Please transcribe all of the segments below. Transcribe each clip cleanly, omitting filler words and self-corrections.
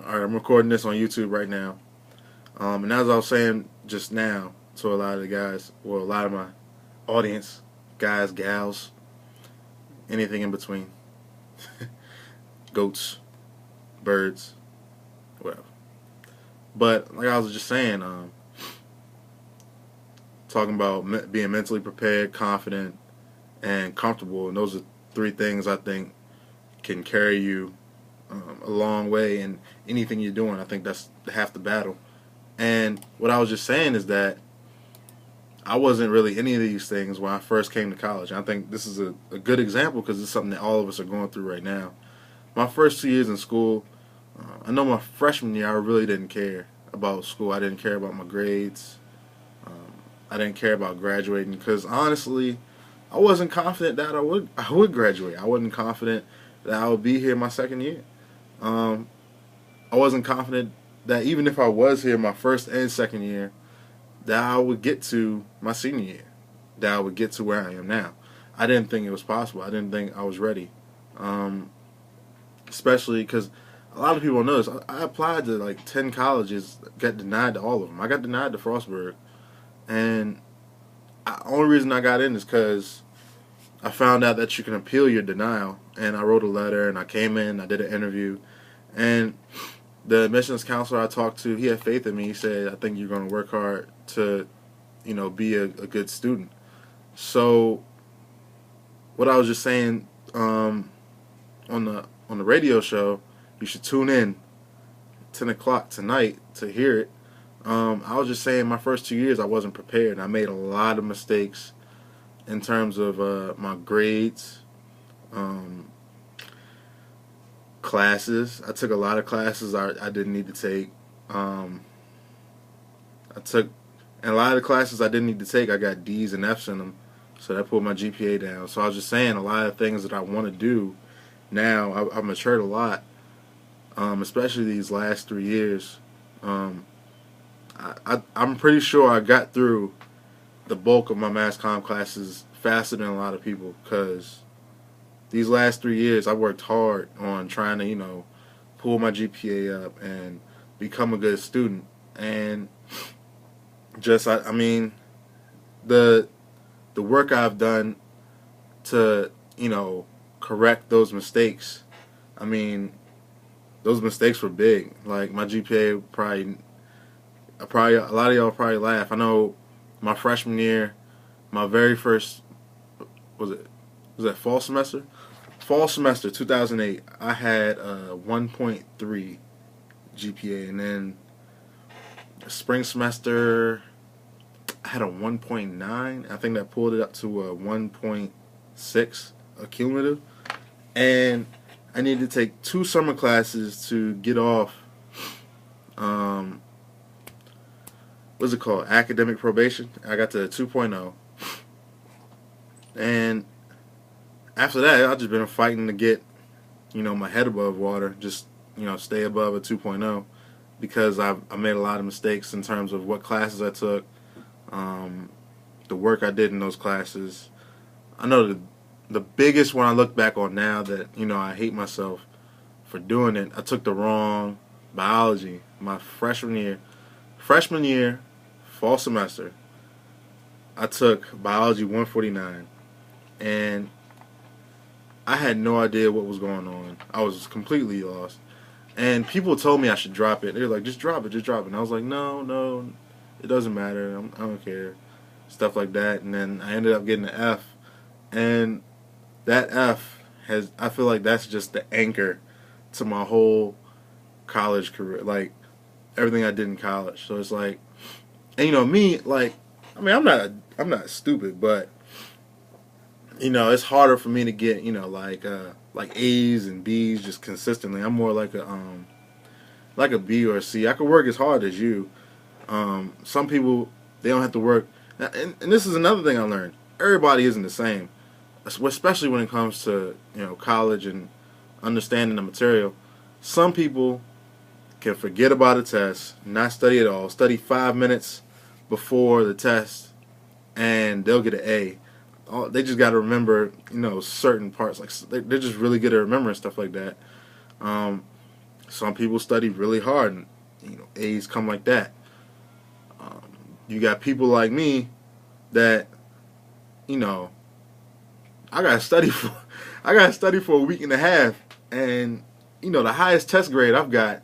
Alright, I'm recording this on YouTube right now. And as I was saying just now to a lot of the guys, well, a lot of my audience, guys, gals, anything in between, goats, birds, whatever. But like I was just saying, talking about being mentally prepared, confident, and comfortable, and those are three things I think can carry you a long way in anything you're doing. I think that's half the battle. And what I was just saying is that I wasn't really any of these things when I first came to college. I think this is a good example because it's something that all of us are going through right now. My first 2 years in school, I know my freshman year I really didn't care about school. I didn't care about my grades. I didn't care about graduating because honestly, I wasn't confident that I would graduate. I wasn't confident that I would be here my second year. Um, I wasn't confident that even if I was here my first and second year, that I would get to my senior year, that I would get to where I am now. I didn't think it was possible. I didn't think I was ready, um, especially because a lot of people know this. I applied to like 10 colleges, got denied to all of them. I got denied to Frostburg, and the only reason I got in is because I found out that you can appeal your denial, and I wrote a letter, and I came in, I did an interview, and the admissions counselor I talked to, he had faith in me. He said, "I think you're going to work hard to, be a good student." So, what I was just saying on the radio show, you should tune in 10 o'clock tonight to hear it. I was just saying my first 2 years I wasn't prepared. I made a lot of mistakes in terms of my grades, um, classes. I took a lot of classes I didn't need to take. I took, and a lot of the classes I didn't need to take, I got D's and F's in them, so that put my GPA down. So I was just saying a lot of things that I want to do now. I've matured a lot, especially these last 3 years. Um, I'm pretty sure I got through the bulk of my mass comm classes faster than a lot of people because these last 3 years I worked hard on trying to pull my GPA up and become a good student. And just I mean the work I've done to correct those mistakes. I mean, those mistakes were big. Like my GPA probably a lot of y'all probably laugh. I know my freshman year, my very first was that fall semester? Fall semester 2008, I had a 1.3 GPA, and then spring semester I had a 1.9. I think that pulled it up to a 1.6 cumulative, and I needed to take 2 summer classes to get off. Um, what's it called? Academic probation. I got to 2.0, and after that, I've just been fighting to get, my head above water. Just, stay above a 2.0 because I made a lot of mistakes in terms of what classes I took, um, the work I did in those classes. I know the biggest one I look back on now that, I hate myself for doing it. I took the wrong biology my freshman year. Freshman year, fall semester, I took biology 149, and I had no idea what was going on. I was completely lost. And people told me I should drop it. They were like, just drop it, just drop it. And I was like, no, it doesn't matter. I don't care. Stuff like that. And then I ended up getting an F. And that F I feel like that's just the anchor to my whole college career. Like, everything I did in college. So it's like, and me, like, I mean, I'm not stupid, but it's harder for me to get, like A's and B's just consistently. I'm more like a B or a C. I could work as hard as you. Some people, they don't have to work. And this is another thing I learned. Everybody isn't the same, especially when it comes to college and understanding the material. Some people can forget about a test, not study at all, study 5 minutes before the test, and they'll get an A. They just got to remember, certain parts. Like they're just really good at remembering stuff like that. some people study really hard, and A's come like that. Um, you got people like me that you know I gotta study for I gotta study for a week and a half, and the highest test grade I've got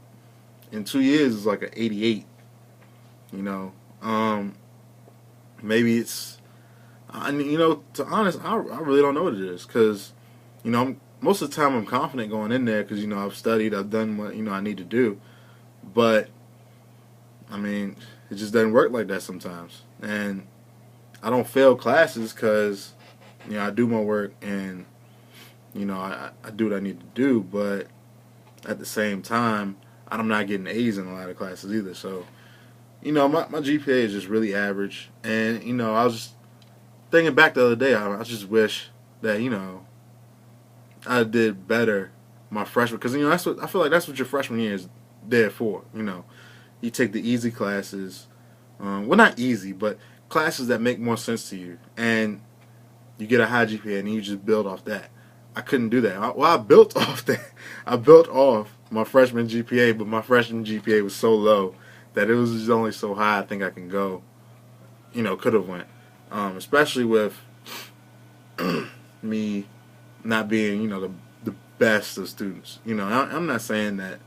in 2 years is like an 88. You know, maybe it's to honest, I really don't know what it is because most of the time I'm confident going in there because I've studied, I've done what I need to do, but I mean it just doesn't work like that sometimes, and I don't fail classes because I do my work and I do what I need to do, but at the same time I'm not getting A's in a lot of classes either. So my GPA is just really average, and I was just thinking back the other day. I just wish that I did better my freshman, because that's what I feel like. That's what your freshman year is there for. You take the easy classes, well, not easy, but classes that make more sense to you, and you get a high GPA, and you just build off that. I couldn't do that. I built off that. I built off my freshman GPA, but my freshman GPA was so low that it was just only so high I think I can go. Could have went, especially with me not being the best of students. I'm not saying that.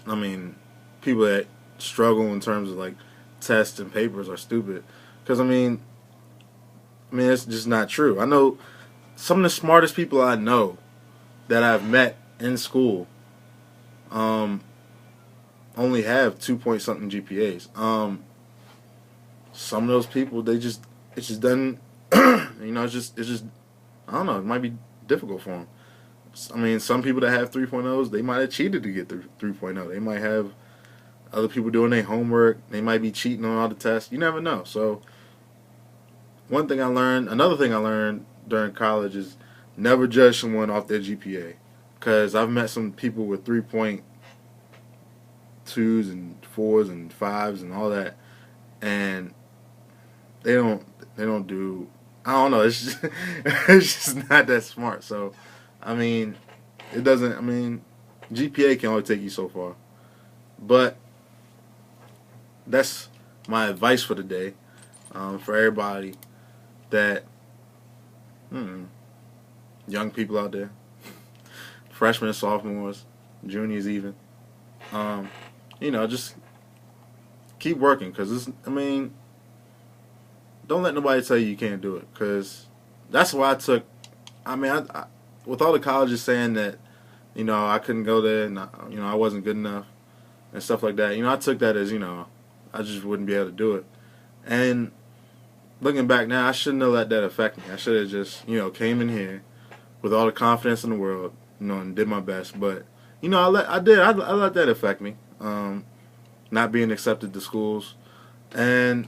I mean, people that struggle in terms of like tests and papers are stupid, because I mean it's just not true. I know some of the smartest people I know that I've met in school only have 2 point something GPAs. Some of those people, it's just doesn't it's just I don't know, it might be difficult for them. I mean, some people that have 3.0s, they might have cheated to get the 3.0. They might have other people doing their homework. They might be cheating on all the tests. You never know. So another thing I learned during college is never judge someone off their GPA, because I've met some people with 3.2s and 4s and 5s and all that, and they don't do, I don't know, it's just, it's just not that smart. So I mean, GPA can only take you so far. But that's my advice for the day, for everybody that young people out there, freshmen and sophomores, juniors even, just keep working, because don't let nobody tell you can't do it, because that's why I took. I with all the colleges saying that I couldn't go there and I wasn't good enough and stuff like that, I took that as I just wouldn't be able to do it. And looking back now, I shouldn't have let that affect me. I should have just came in here with all the confidence in the world, and did my best. But I let that affect me, not being accepted to schools, and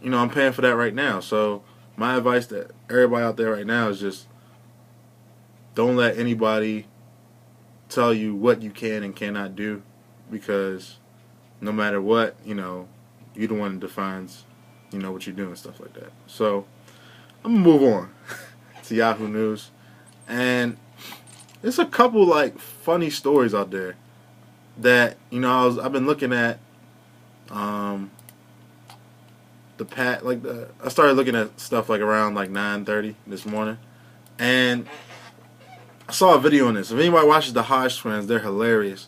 I'm paying for that right now. So my advice to everybody out there right now is just don't let anybody tell you what you can and cannot do, because no matter what, you're the one that defines, what you're doing, stuff like that. So I'm gonna move on to Yahoo News, and there's a couple like funny stories out there that I've been looking at. I started looking at stuff like around like 9:30 this morning, and I saw a video on this. If anybody watches the Hodge twins, they're hilarious.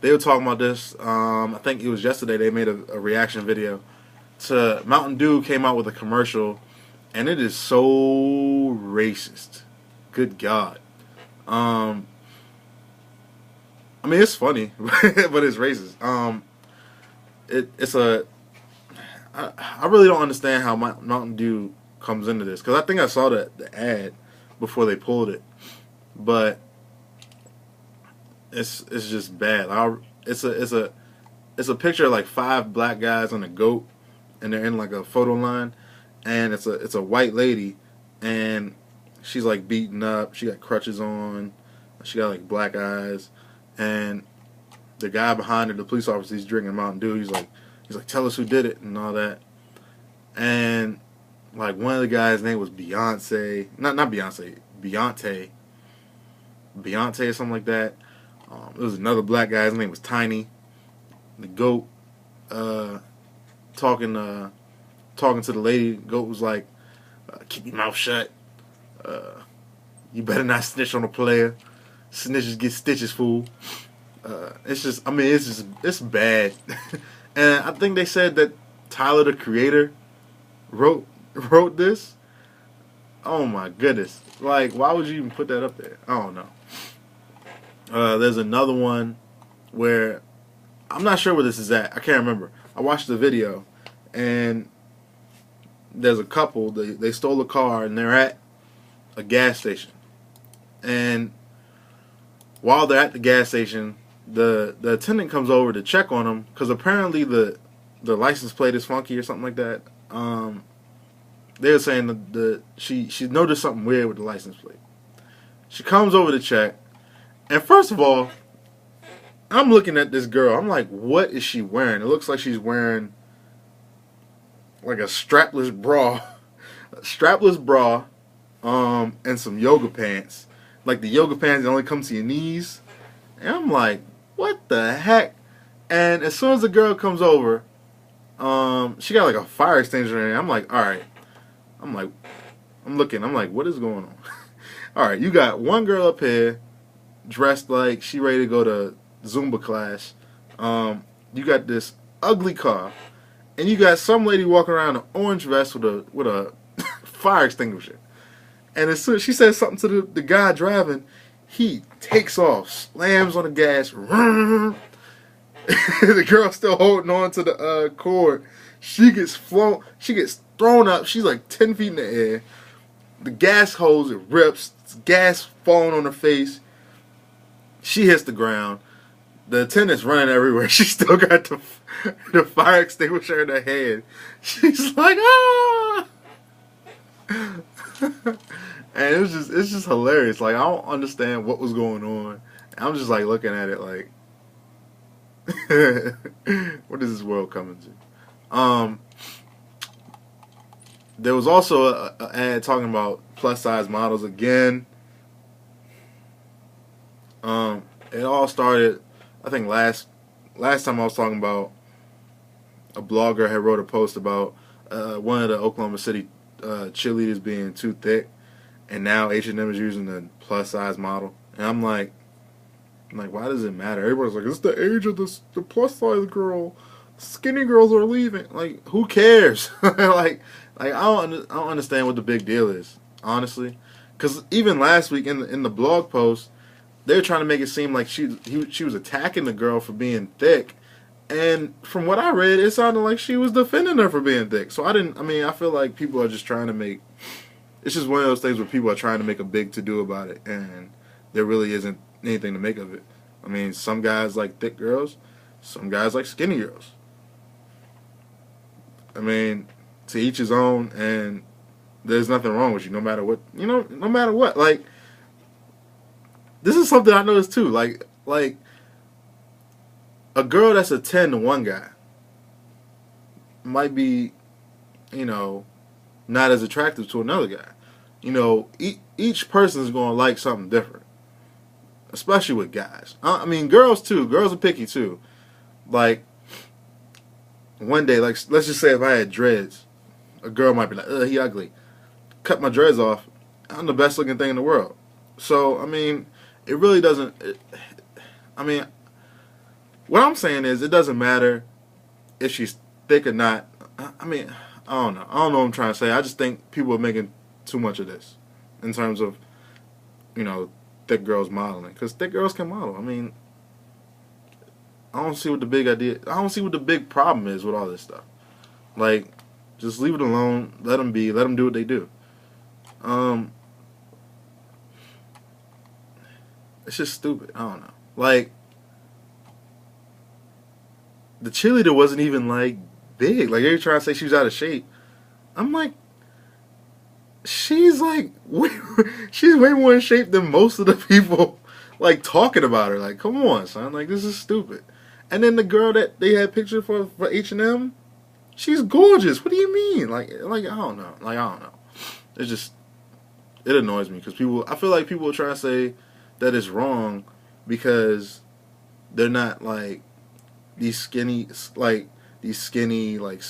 They were talking about this. I think it was yesterday. They made a reaction video to Mountain Dew. Came out with a commercial, and it is so racist. Good God. It's funny, but it's racist. I really don't understand how Mountain Dew comes into this, because I think I saw the ad before they pulled it, but it's just bad. It's a picture of like 5 black guys and a goat, and they're in like a photo line, and it's a white lady, and she's like beaten up. She got crutches on. She got like black eyes, and the guy behind her, the police officer, he's drinking Mountain Dew. He's like, tell us who did it and all that. And like one of the guys' name was Beyonce, not Beyonce, Beyonce or something like that. There was another black guy. His name was Tiny, the goat. Uh, talking talking to the lady. Goat was like, "Keep your mouth shut. Uh, you better not snitch on a player. Snitches get stitches, fool." It's just, I mean, it's bad. And I think they said that Tyler, the creator, wrote this. Oh my goodness! Like, why would you even put that up there? I don't know. There's another one where I'm not sure where this is at. I can't remember. I watched the video, and there's a couple. They stole a car, and they're at a gas station. And while they're at the gas station, the attendant comes over to check on them because apparently the license plate is funky or something like that. They were saying that she noticed something weird with the license plate. She comes over to check, and first of all, I'm looking at this girl. I'm like, what is she wearing? It looks like she's wearing like a strapless bra, and some yoga pants. Like the yoga pants that only come to your knees. And I'm like, what the heck? And as soon as the girl comes over, she got like a fire extinguisher in there. I'm like, all right. I'm looking. I'm like, what is going on? All right, you got one girl up here dressed like she ready to go to Zumba class. You got this ugly car, and you got some lady walking around in an orange vest with a fire extinguisher. And as soon as she says something to the guy driving, he takes off, slams on the gas. The girl's still holding on to the cord. She gets thrown up. She's like 10 feet in the air. The gas hose, it rips. Gas falling on her face. She hits the ground. The attendant's running everywhere. She still got the fire extinguisher in her hand. She's like, ah! And it's just hilarious. Like, I don't understand what was going on. I'm just like looking at it like, what is this world coming to? There was also an ad talking about plus size models again. It all started, I think last time I was talking about, a blogger had wrote a post about one of the Oklahoma City cheerleaders being too thick, and now H&M is using the plus size model. And I'm like, why does it matter? Everybody's like, it's the age of the plus size girl. Skinny girls are leaving. Like, who cares? like I don't understand what the big deal is, honestly. Because even last week in the blog post, they were trying to make it seem like she was attacking the girl for being thick, and from what I read, it sounded like she was defending her for being thick. So I feel like people are just trying to make. It's just one of those things where people are trying to make a big to-do about it, and there really isn't anything to make of it. I mean, some guys like thick girls, some guys like skinny girls. I mean, to each his own, and there's nothing wrong with you, no matter what. No matter what. Like, this is something I noticed too. Like a girl that's a 10 to one guy might be, not as attractive to another guy. Each person is going to like something different, especially with guys. I mean, girls too. Girls are picky too. Like, one day, like, let's just say if I had dreads, a girl might be like, ugh, he ugly. Cut my dreads off, I'm the best looking thing in the world. So, I mean, it really doesn't, what I'm saying is, it doesn't matter if she's thick or not. I mean, I don't know. I don't know what I'm trying to say. I just think people are making too much of this in terms of, thick girls modeling. Because thick girls can model. I mean, I don't see what the big problem is with all this stuff. Like, just leave it alone. Let them be. Let them do what they do. It's just stupid. I don't know. Like, the cheerleader wasn't even, like, big. Like, they were trying to say she was out of shape. I'm like, she's, like, she's way more in shape than most of the people, like, talking about her. Like, come on, son. Like, this is stupid. And then the girl that they had pictured for H&M, she's gorgeous. What do you mean? Like, I don't know. Like, I don't know. It annoys me because I feel like people are trying to say that it's wrong because they're not like these skinny like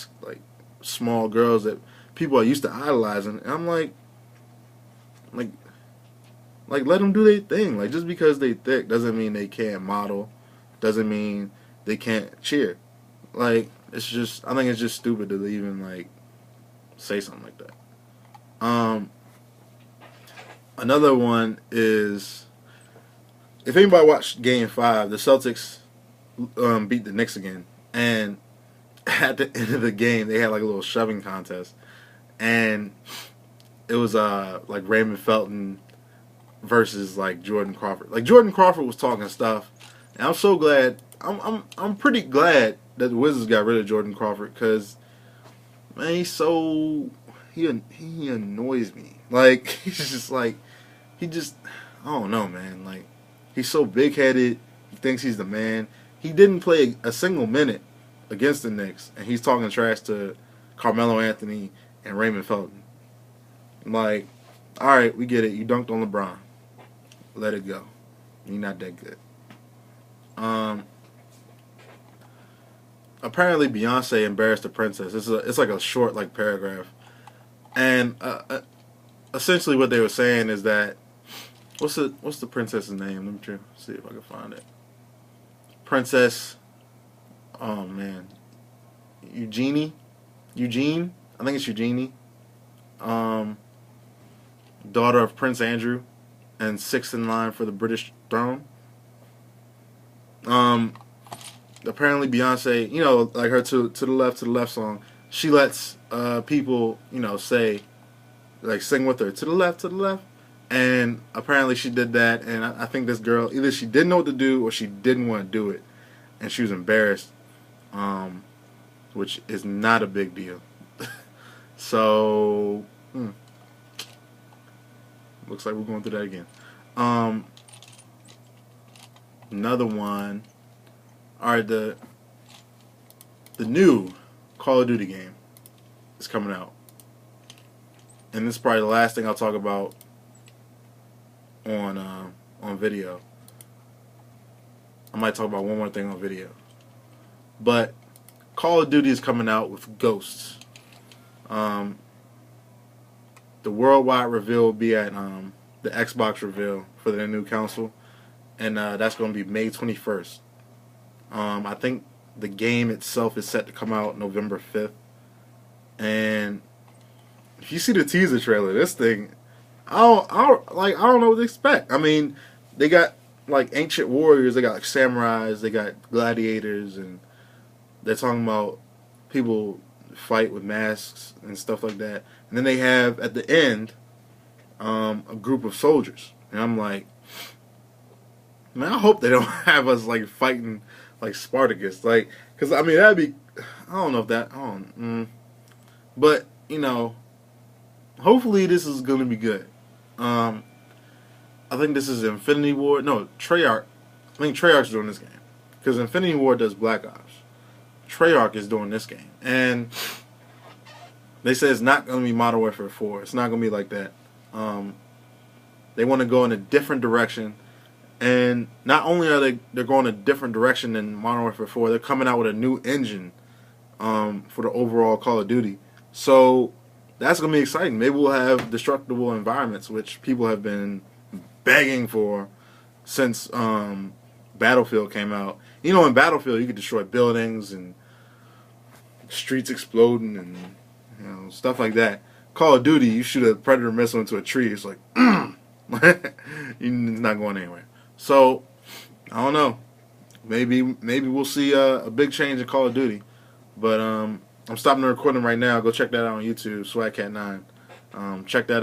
small girls that people are used to idolizing. And I'm like let them do their thing. Like, just because they thick doesn't mean they can't model, doesn't mean they can't cheer. Like, it's just, I think it's just stupid to even like say something like that. Another one is, if anybody watched Game 5, the Celtics beat the Knicks again, and at the end of the game they had like a little shoving contest, and it was like Raymond Felton versus like Jordan Crawford. Like, Jordan Crawford was talking stuff, and I'm so glad. I'm pretty glad that the Wizards got rid of Jordan Crawford, because man, he annoys me. Like, he's just like, I don't know, man. Like, he's so big headed. He thinks he's the man. He didn't play a single minute against the Knicks, and he's talking trash to Carmelo Anthony and Raymond Felton. Like, all right, we get it. You dunked on LeBron. Let it go. You're not that good. Apparently Beyonce embarrassed the princess. It's like a short like paragraph, and essentially what they were saying is that what's the princess's name? Let me see if I can find it. Princess. Oh man, Eugene. I think it's Eugenie. Daughter of Prince Andrew, and sixth in line for the British throne. Apparently Beyonce, like her to the left song, she lets people, say, like, sing with her to the left, and apparently she did that, and I think this girl, either she didn't know what to do or she didn't want to do it, and she was embarrassed, which is not a big deal. So looks like we're going through that again. Another one. Alright, the new Call of Duty game is coming out. And this is probably the last thing I'll talk about on video. I might talk about one more thing on video. But Call of Duty is coming out with Ghosts. The worldwide reveal will be at the Xbox reveal for the new console. And that's going to be May 21st. I think the game itself is set to come out November 5th. And if you see the teaser trailer, this thing, I don't know what to expect. I mean, they got like ancient warriors, they got like samurais, they got gladiators, and they're talking about people fight with masks and stuff like that. And then they have at the end a group of soldiers, and I'm like, man, I hope they don't have us like fighting like Spartacus, like, because I mean that'd be, I don't know if that, but hopefully this is gonna be good. I think this is Infinity Ward. No, Treyarch. I think Treyarch's doing this game, because Infinity Ward does Black Ops. Treyarch is doing this game, and they say it's not gonna be Modern Warfare 4. It's not gonna be like that. They want to go in a different direction. And not only are they're going a different direction than Modern Warfare 4, they're coming out with a new engine for the overall Call of Duty. So that's going to be exciting. Maybe we'll have destructible environments, which people have been begging for since Battlefield came out. In Battlefield you could destroy buildings and streets exploding and stuff like that. Call of Duty, you shoot a Predator missile into a tree, it's like, it's not going anywhere. So, I don't know. Maybe we'll see a big change in Call of Duty. But I'm stopping the recording right now. Go check that out on YouTube, Swagcat9. Check that out.